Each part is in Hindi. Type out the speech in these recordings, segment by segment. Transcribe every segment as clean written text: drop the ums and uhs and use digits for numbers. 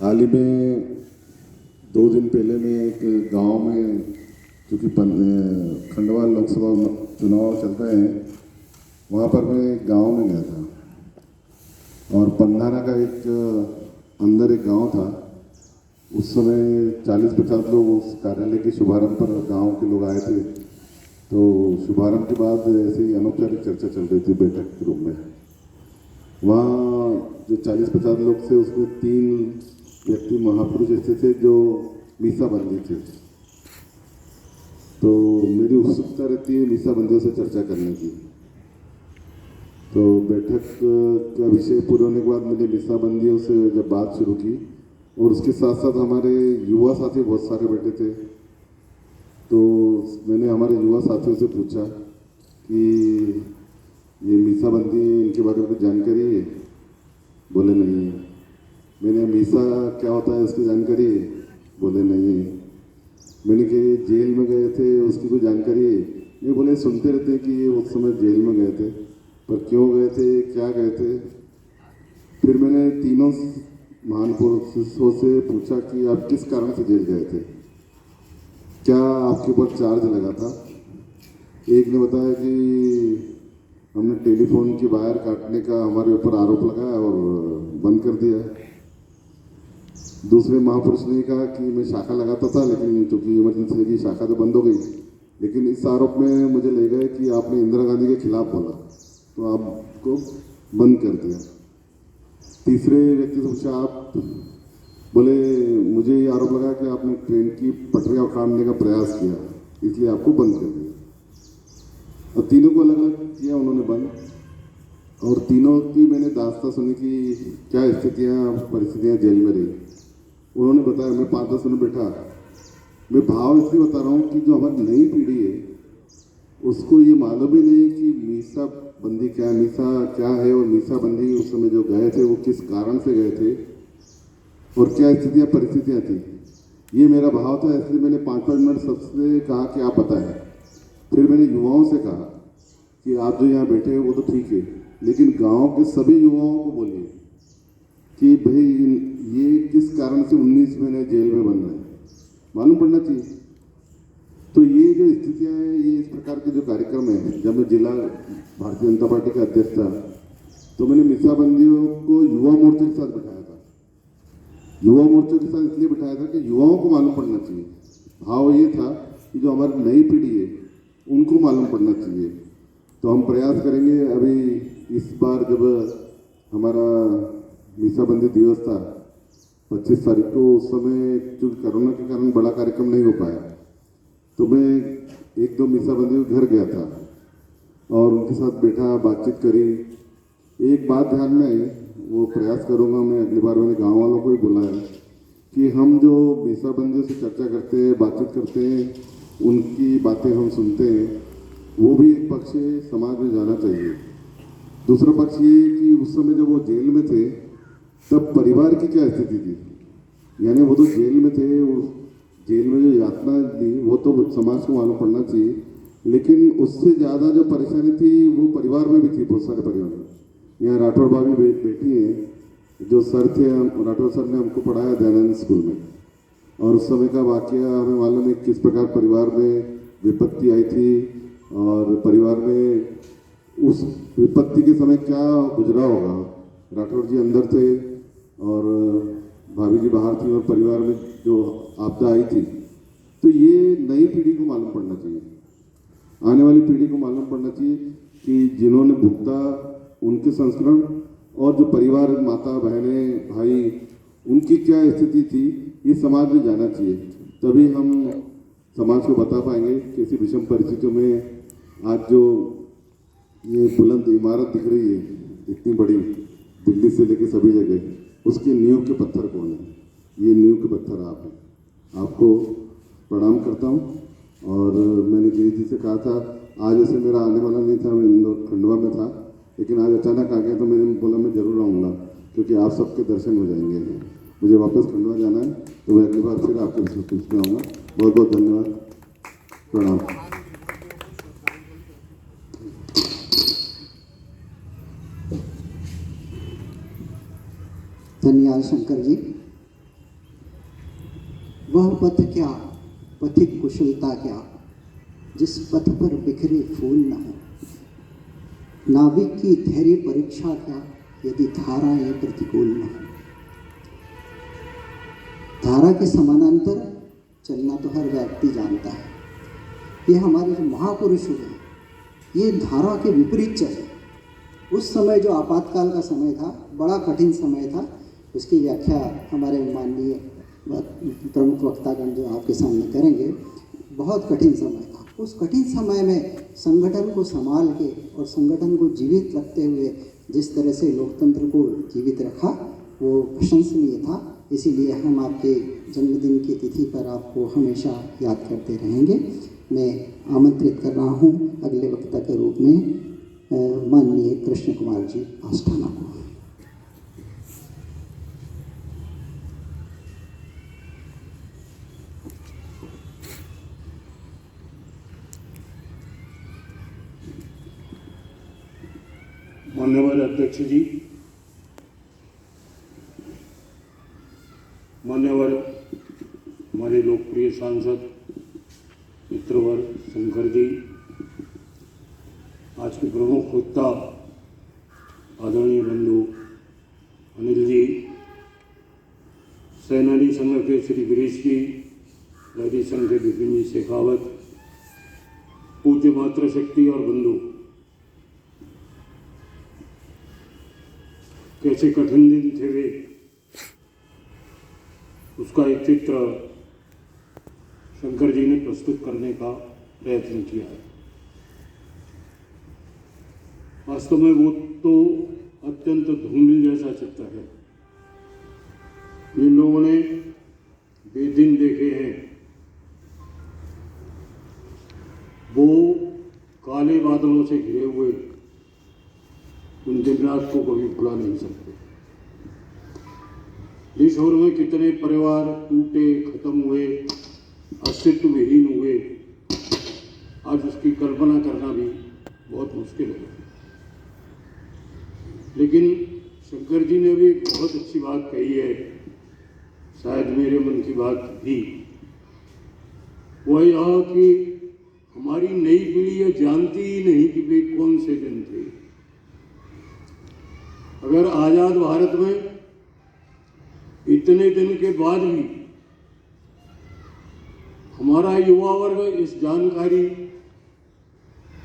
हाल ही में 2 दिन पहले मैं एक गांव में, क्योंकि खंडवा लोकसभा चुनाव चल रहे हैं, वहाँ पर मैं गांव में गया था और पंधाना का एक अंदर एक गांव था। उस समय 40-50 लोग उस कार्यालय के शुभारंभ पर गांव के लोग आए थे। तो शुभारंभ के बाद ऐसे ही अनौपचारिक चर्चा चल रही थी बैठक के रूम में। वहाँ जो 40-50 लोग थे उसमें 3 व्यक्ति महापुरुष ऐसे थे जो मीसाबंदी थे। तो मेरी उत्सुकता रहती है मीसाबंदियों से चर्चा करने की। तो बैठक का विषय पूरे होने के बाद मैंने मीसाबंदियों से जब बात शुरू की, और उसके साथ साथ हमारे युवा साथी बहुत सारे बैठे थे, तो मैंने हमारे युवा साथियों से पूछा कि ये मीसाबंदी इनके बारे में कुछ जानकारी है? बोले नहीं है। मैंने मीसा क्या होता है उसकी जानकारी है? बोले नहीं है। मैंने कहा जेल में गए थे उसकी कोई जानकारी है? ये बोले सुनते रहते कि ये उस समय जेल में गए थे, पर क्यों गए थे, क्या गए थे। फिर मैंने तीनों महान पुरुषों से पूछा कि आप किस कारण से जेल गए थे, क्या आपके ऊपर चार्ज लगा था। एक ने बताया कि हमने टेलीफोन की वायर काटने का हमारे ऊपर आरोप लगाया और बंद कर दिया। दूसरे महापुरुष ने कहा कि मैं शाखा लगाता था, लेकिन चूंकि इमरजेंसी लगी शाखा तो बंद हो गई, लेकिन इस आरोप में मुझे ले गए कि आपने इंदिरा गांधी के खिलाफ बोला तो आपको बंद कर दिया। तीसरे व्यक्ति से पूछा, आप बोले मुझे ये आरोप लगा कि आपने ट्रेन की पटरियाँ उखाड़ने का प्रयास किया, इसलिए आपको बंद कर दिया। और तीनों को अलग अलग किया उन्होंने बंद, और तीनों की मैंने दास्तां सुनी कि क्या स्थितियाँ परिस्थितियाँ जेल में रही। उन्होंने बताया, मैं 5-10 मिनट बैठा, मैं भाव इसलिए बता रहा हूँ कि जो हमारी नई पीढ़ी है उसको ये मालूम ही नहीं कि मीसा बंदी क्या है, मीसा क्या है, और मीसा बंदी उस समय जो गए थे वो किस कारण से गए थे और क्या स्थितियाँ परिस्थितियाँ थी। ये मेरा भाव था, इसलिए मैंने 5-5 मिनट सबसे कहा कि आप बताएं। फिर मैंने युवाओं से कहा कि आप जो यहाँ बैठे हैं वो तो ठीक है, लेकिन गांव के सभी युवाओं को बोलिए कि भाई ये किस कारण से 19 महीने जेल में बंद है, मालूम पड़ना चाहिए। तो ये जो स्थितियाँ हैं, ये इस प्रकार के जो कार्यक्रम है, जब मैं जिला भारतीय जनता पार्टी का अध्यक्ष था तो मैंने मीसाबंदियों को युवा मोर्चे के साथ बिठाया था। युवा मोर्चे के साथ इसलिए बिठाया था कि युवाओं को मालूम पड़ना चाहिए। भाव ये था कि जो हमारी नई पीढ़ी है उनको मालूम पड़ना चाहिए। तो हम प्रयास करेंगे। अभी इस बार जब हमारा मीसाबंदी दिवस था 25 तारीख को, उस समय चूँकि कोरोना के कारण बड़ा कार्यक्रम नहीं हो पाया, तो मैं 1-2 मीसाबंदी के घर गया था और उनके साथ बैठा, बातचीत करी। एक बात ध्यान में आई, वो प्रयास करूँगा मैं अगली बार, मैंने गाँव वालों को ही बुलाया कि हम जो मीसाबंदियों से चर्चा करते हैं, बातचीत करते हैं, उनकी बातें हम सुनते हैं, वो भी एक पक्ष है, समाज में जाना चाहिए। दूसरा पक्ष ये कि उस समय जब वो जेल में थे तब परिवार की क्या स्थिति थी। यानी वो तो जेल में थे, उस जेल में जो यातना दी वो तो समाज को मालूम पड़ना चाहिए, लेकिन उससे ज़्यादा जो परेशानी थी वो परिवार में भी थी। बहुत सारे परिवार में, यहाँ राठौर भाभी बैठी हैं, जो सर थे, राठौर सर ने हमको पढ़ाया दयानंद स्कूल में, और उस समय का वाकया हमें मालूम है किस प्रकार परिवार में विपत्ति आई थी, और परिवार में उस विपत्ति के समय क्या गुजरा होगा। राठौर जी अंदर थे और भाभी जी बाहर थी, और परिवार में जो आपदा आई थी। तो ये नई पीढ़ी को मालूम पड़ना चाहिए, आने वाली पीढ़ी को मालूम पड़ना चाहिए कि जिन्होंने भुगता उनके संस्करण, और जो परिवार, माता बहनें भाई, उनकी क्या स्थिति थी, ये समाज में जाना चाहिए। तभी हम समाज को बता पाएंगे कैसी विषम परिस्थितियों में आज जो ये बुलंद इमारत दिख रही है इतनी बड़ी, दिल्ली से लेकर सभी जगह, उसके नींव के पत्थर कौन है? ये नींव के पत्थर आप हैं। आपको प्रणाम करता हूँ। और मैंने गिरी जी से कहा था, आज ऐसे मेरा आने वाला नहीं था, मैं इंदौर खंडवा में था, लेकिन आज अचानक आ गया तो मैंने बोला मैं ज़रूर आऊँगा, क्योंकि आप सबके दर्शन हो जाएंगे। मुझे वापस खंडवा जाना है, तो मैं अगली बार फिर आपके विषय पूछने आऊँगा। बहुत बहुत धन्यवाद, प्रणाम। धन्यवाद शंकर जी। वह पथ क्या, पथिक कुशलता क्या, जिस पथ पर बिखरे फूल न हो। नाविक की धैर्य परीक्षा क्या, यदि धाराएं प्रतिकूल न हो। धारा के समानांतर चलना तो हर व्यक्ति जानता है। ये हमारे जो महापुरुष हुए, ये धारा के विपरीत चले। उस समय जो आपातकाल का समय था, बड़ा कठिन समय था, उसकी व्याख्या हमारे माननीय प्रमुख वक्तागण जो आपके सामने करेंगे। बहुत कठिन समय था। उस कठिन समय में संगठन को संभाल के और संगठन को जीवित रखते हुए जिस तरह से लोकतंत्र को जीवित रखा, वो प्रशंसनीय था। इसीलिए हम आपके जन्मदिन की तिथि पर आपको हमेशा याद करते रहेंगे। मैं आमंत्रित कर रहा हूँ अगले वक्ता के रूप में माननीय कृष्ण कुमार जी आस्थाना को। मान्यवर अध्यक्ष जी, मान्यवर हमारे लोकप्रिय सांसद मित्रवर शंकर जी, आज के प्रमुख वक्ता आदरणीय बंधु अनिल जी, सेनानी संघ के श्री गिरीश जी, लहरी संघ के विपिन जी शेखावत, पूज्य मातृशक्ति और बंधु, कैसे कठिन दिन थे वे, उसका एक चित्र शंकर जी ने प्रस्तुत करने का प्रयत्न किया है। वास्तव में वो तो अत्यंत धूमिल जैसा चित्र है। जिन लोगों ने बेदिन देखे हैं, वो काले बादलों से घिरे हुए उन दिन रात को कभी भुला नहीं सकते। देशभर में कितने परिवार टूटे, खत्म हुए, अस्तित्व विहीन हुए, आज उसकी कल्पना करना भी बहुत मुश्किल है। लेकिन शंकर जी ने भी एक बहुत अच्छी बात कही है, शायद मेरे मन की बात भी, वह यह कि हमारी नई पीढ़ी ये जानती ही नहीं कि वे कौन से दिन थे। अगर आजाद भारत में इतने दिन के बाद भी हमारा युवा वर्ग इस जानकारी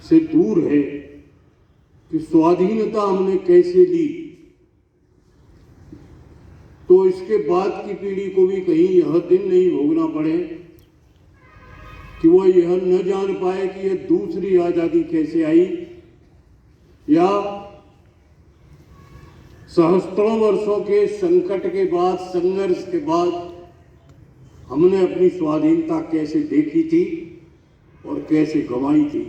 से दूर है कि स्वाधीनता हमने कैसे ली, तो इसके बाद की पीढ़ी को भी कहीं यह दिन नहीं भोगना पड़े कि वह यह न जान पाए कि यह दूसरी आजादी कैसे आई, या सहस्त्रों वर्षों के संकट के बाद, संघर्ष के बाद हमने अपनी स्वाधीनता कैसे देखी थी और कैसे गंवाई थी,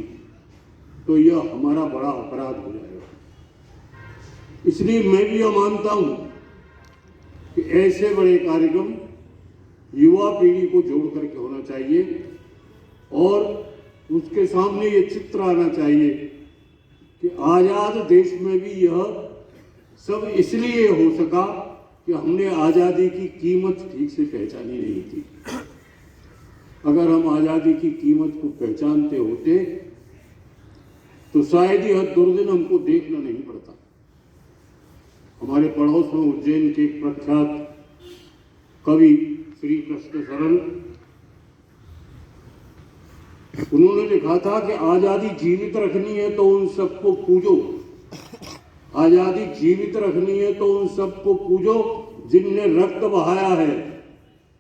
तो यह हमारा बड़ा अपराध हो जाएगा। इसलिए मैं भी यह मानता हूं कि ऐसे बड़े कार्यक्रम युवा पीढ़ी को जोड़ करके होना चाहिए और उसके सामने ये चित्र आना चाहिए कि आजाद देश में भी यह सब इसलिए हो सका कि हमने आज़ादी की कीमत ठीक से पहचानी नहीं थी। अगर हम आज़ादी की कीमत को पहचानते होते तो शायद यह दुर्दिन हमको देखना नहीं पड़ता। हमारे पड़ोस में उज्जैन के प्रख्यात कवि श्री कृष्ण सरल, उन्होंने लिखा था कि आज़ादी जीवित रखनी है तो उन सबको पूजो, आज़ादी जीवित रखनी है तो उन सबको पूजो जिनने रक्त बहाया है,